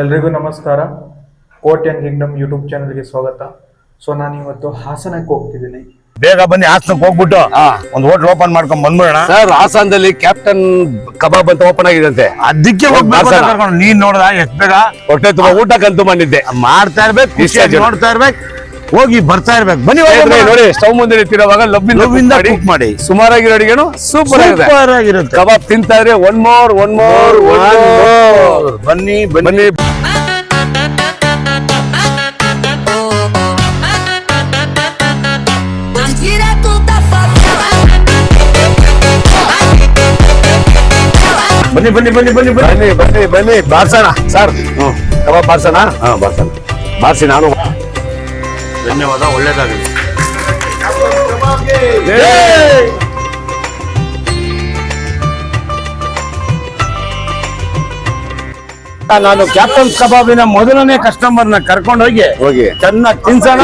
ಎಲ್ರಿಗೂ ನಮಸ್ಕಾರ. Coat and Kingdom YouTube ಚಾನಲ್ಗೆ ಸ್ವಾಗತ. ಸೊ ನಾನು ಇವತ್ತು ಹಾಸನಕ್ಕೆ ಹೋಗ್ತಿದ್ದೀನಿ. ಬೇಗ ಬನ್ನಿ, ಹಾಸನಕ್ಕೆ ಹೋಗ್ಬಿಟ್ಟು ಒಂದು ಹೋಟ್ಲ್ ಓಪನ್ ಮಾಡ್ಕೊಂಡ್ ಬಂದ್ಬಿಡೋಣ. ಸರ್, ಹಾಸನದಲ್ಲಿ ಕ್ಯಾಪ್ಟನ್ ಕಬಾಬ್ ಅಂತ ಓಪನ್ ಆಗಿದಂತೆ. ಅದಕ್ಕೆ ನೀನ್ ನೋಡ್ದ ಎಷ್ಟ್ ಬೇಗ ಹೊಟ್ಟೆ ತುಂಬಾ ಊಟಕ್ಕಂತೂ ಬಂದಿದ್ದೆ. ಮಾಡ್ತಾ ಇರ್ಬೇಕು, ನೋಡ್ತಾ ಇರ್ಬೇಕು, ಹೋಗಿ ಬರ್ತಾ ಇರ್ಬೇಕು. ಬನ್ನಿ ನೋಡಿ, ಸ್ಟವ್ ಮುಂದೆ ನಿಂತಿರುವಾಗ ಲವ್ವಿಂದ ಕುಕ್ ಮಾಡಿ ಸುಮಾರಾಗಿ ಅಡಿಗೆನು ಸೂಪರ್ ಆಗಿರುತ್ತೆ. ಕಬಾಬ್ ತಿಂತಾ ಇದ್ರೆ ಒನ್ ಮೋರ್ ಬನ್ನಿ ಬನ್ನಿ. ಬನ್ನಿ ಬನ್ನಿ ಬನ್ನಿ ಬನ್ನಿ ಬನ್ನಿ ಬನ್ನಿ ಬನ್ನಿ ಬಾರ್ಸೋಣ ಸರ್. ಕಬಾಬ್ ಬಾರ್ಸೋಣ. ಬಾರ್ಸೋಣ, ಬಾರ್ಸಿ. ನಾನು ಧನ್ಯವಾದ, ಒಳ್ಳೇದಾಗಲಿ. ನಾನು ಕ್ಯಾಪ್ಟನ್ ಕಬಾಬಿನ ಮೊದಲನೇ ಕಸ್ಟಮರ್ ನ ಕರ್ಕೊಂಡು ಹೋಗಿ ಚೆನ್ನಾಗಿ ತಿನ್ಸೋಣ,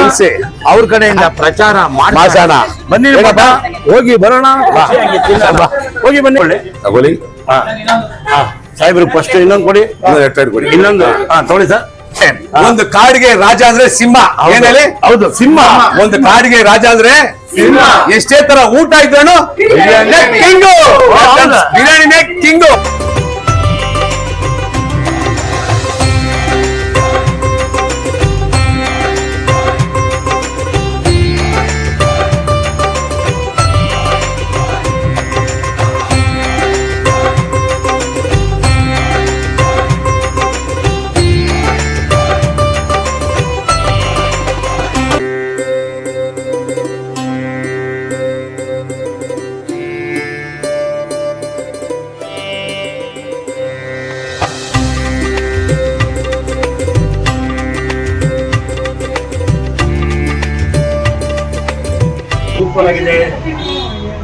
ಅವ್ರ ಕಡೆಯಿಂದ ಪ್ರಚಾರ ಮಾಡೋಣ. ಬನ್ನಿ ಹೋಗಿ ಬರೋಣ, ಹೋಗಿ ಬನ್ನಿ. ತಗೊಳ್ಳಿ ಸಾಹೇಬ್ರು ಫಸ್ಟ್ ಇನ್ನೊಂದು ಕೊಡಿ, ಕೊಡಿ. ಇನ್ನೊಂದು ತಗೊಳ್ಳಿ ಸರ್. ಒಂದು ಕಾಡಿಗೆ ರಾಜ ಅಂದ್ರೆ ಸಿಂಹ. ಏನೇಳಿ? ಹೌದು, ಸಿಂಹ. ಒಂದು ಕಾಡಿಗೆ ರಾಜ ಅಂದ್ರೆ ಸಿಂಹ. ಎಷ್ಟೇ ತರ ಊಟ ಇದ್ರೂ ಕಿಂಗು, ಬಿರಿಯಾನಿನೇ ಕಿಂಗು. ಸೂಪರ್ ಆಗಿದೆ,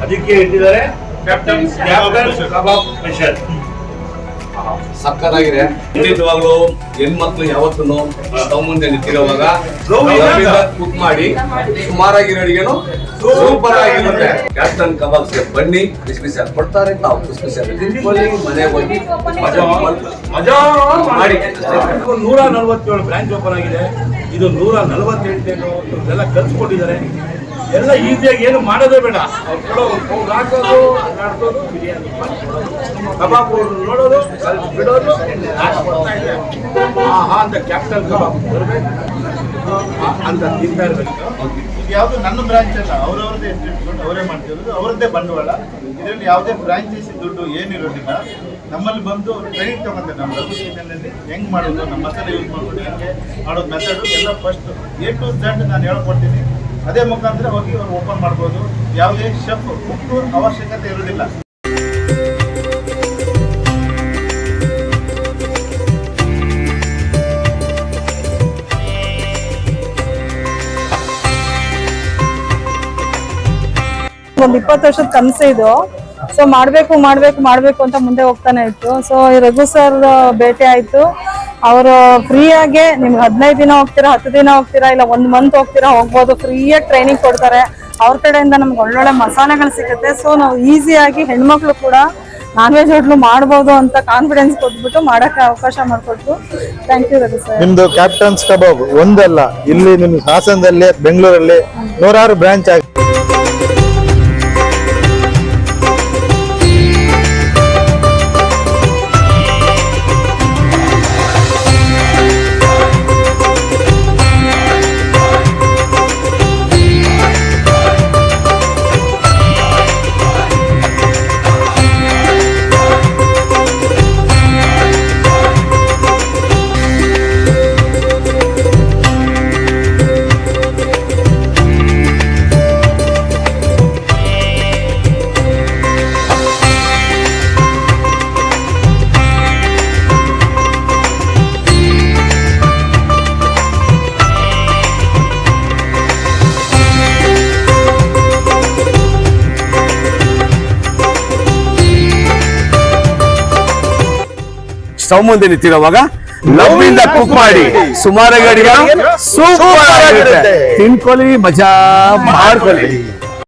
ಅದಕ್ಕೆ ಇಟ್ಟಿದ್ದಾರೆ ಕ್ಯಾಪ್ಟನ್ ಕಬಾಬ್ ಸ್ಪೆಷಲ್. ಸಕ್ಕತ್ತಾಗಿದೆ. ಖಂಡಿತವಾಗ್ಲೂ ಹೆಣ್ಮಕ್ಳು ಯಾವತ್ತೂ ಸ್ಟವ್ ಮುಂದೆ ನಿಂತಿರುವಾಗ ಕುಕ್ ಮಾಡಿ ಸುಮಾರಾಗಿರೋ ಅಡಿಗೆನು ಸೂಪರ್ ಆಗಿರುತ್ತೆ. ಕ್ಯಾಪ್ಟನ್ ಕಬಾಬ್ಸ್ಗೆ ಬನ್ನಿ, ಬಿಸಿ ಬಿಸಿ ಕೊಡ್ತಾರೆ. ತಾವು ಬಿಸಿ ಬಿಸಿ ತಿನ್ಕೊಳ್ಳಿ, ಮನೆಗೆ ಹೋಗಿ ಮಜಾ ಮಾಡಿ. 147 ಬ್ರಾಂಚ್ ಓಪನ್ ಆಗಿದೆ. ಇದು 148 ಎಲ್ಲ ಕಲ್ಸ್ಕೊಟ್ಟಿದ್ದಾರೆ. ಎಲ್ಲ ಈಸಿಯಾಗಿ ಏನು ಮಾಡೋದೇ ಬೇಡ. ಅವ್ರು ಕೊಡೋ ಒಂದು ಹಾಕೋದು, ಅಲ್ಲಾಡ್ಸೋದು, ಬಿರಿಯಾನಿ ಕಬಾಬ್ ನೋಡೋದು, ಕಲ್ಸಿ ಬಿಡೋದು, ಅಂತ ಕ್ಯಾಪ್ಟನ್ ಕಬಾಬ್ ಬರಬೇಕು ಅಂತ ತಿಂತಾ ಇರಬೇಕು. ಯಾವುದು ನನ್ನ ಬ್ರಾಂಚ್ ಅಲ್ಲ, ಅವರವ್ರದ್ದೇ ಇಟ್ಕೊಂಡು ಅವರೇ ಮಾಡ್ತಿರೋದು, ಅವರದ್ದೇ ಬಂಡವಾಳ. ಇದರಲ್ಲಿ ಯಾವುದೇ ಫ್ರಾಂಚೈಸಿ ದುಡ್ಡು ಏನಿರೋದಿಲ್ಲ. ನಮ್ಮಲ್ಲಿ ಬಂದು ಟ್ರೈನಿಂಗ್ ತಗೊಂತಾರೆ. ನಮ್ಮ ಲಘು ಕಿಚನಲ್ಲಿ ಹೆಂಗೆ ಮಾಡೋದು, ನಮ್ಮ ಮಸಾಲೆ ಯೂಸ್ ಮಾಡ್ಕೊಂಡು ಹೆಂಗೆ ಮಾಡೋದು ಮೆಥಡು ಎಲ್ಲ ಫಸ್ಟ್ A to Z ನಾನು ಹೇಳ್ಕೊಡ್ತೀನಿ. ಅದೇ ಮುಖಾಂತರ ಹೋಗಿ ಅವ್ರು ಓಪನ್ ಮಾಡ್ಬೋದು. ಯಾವುದೇ ಶೆಫ್ ಕುಕ್ ಅವಶ್ಯಕತೆ ಇರೋದಿಲ್ಲ. ಒಂದು 20 ವರ್ಷದ ಕನಸು ಇದು. ಸೊ ಮಾಡ್ಬೇಕು ಮಾಡ್ಬೇಕು ಮಾಡ್ಬೇಕು ಅಂತ ಮುಂದೆ ಹೋಗ್ತಾನೆ ಇತ್ತು. ಸೊ ರಘು ಸರ್ ಭೇಟಿ ಆಯ್ತು. ಅವರು ಫ್ರೀಯಾಗೆ ನಿಮ್ಗೆ 15 ದಿನ ಹೋಗ್ತೀರಾ, 10 ದಿನ ಹೋಗ್ತೀರಾ, ಇಲ್ಲ 1 ಮಂತ್ ಹೋಗ್ತೀರಾ, ಹೋಗ್ಬೋದು. ಫ್ರೀಯಾಗಿ ಟ್ರೈನಿಂಗ್ ಕೊಡ್ತಾರೆ. ಅವ್ರ ಕಡೆಯಿಂದ ನಮ್ಗೆ ಒಳ್ಳೊಳ್ಳೆ ಮಸಾಲೆಗಳು ಸಿಗುತ್ತೆ. ಸೊ ನಾವು ಈಸಿಯಾಗಿ ಹೆಣ್ಮಕ್ಳು ಕೂಡ ನಾನ್ ವೆಜ್ ಹೋಟ್ಲು ಮಾಡ್ಬೋದು ಅಂತ ಕಾನ್ಫಿಡೆನ್ಸ್ ಕೊಟ್ಬಿಟ್ಟು ಮಾಡಕ್ಕೆ ಅವಕಾಶ ಮಾಡಿಕೊಟ್ಟು ಥ್ಯಾಂಕ್ ಯು ರಘು ಸರ್. ನಿಮ್ದು ಕ್ಯಾಪ್ಟನ್ಸ್ ಕಬಾಬ್ ಒಂದಲ್ಲ, ಇಲ್ಲಿ ನಿಮ್ಗೆ ಹಾಸನದಲ್ಲಿ, ಬೆಂಗಳೂರಲ್ಲಿ 100 ಬ್ರಾಂಚ್ ಆಗಿದೆ. ಸ್ಟವ್ ಮುಂದೆ ನಿಂತಿರುವಾಗ ಲವ್ವಿಂದ ಕುಕ್ ಮಾಡಿ ಸುಮಾರಾಗಿ ಅಡಿಗೆ ಸೂಪರ್ ಆಗಿರುತ್ತೆ. ತಿನ್ಕೊಳ್ಳಿ, ಮಜಾ ಮಾಡ್ಕೊಳ್ಳಿ.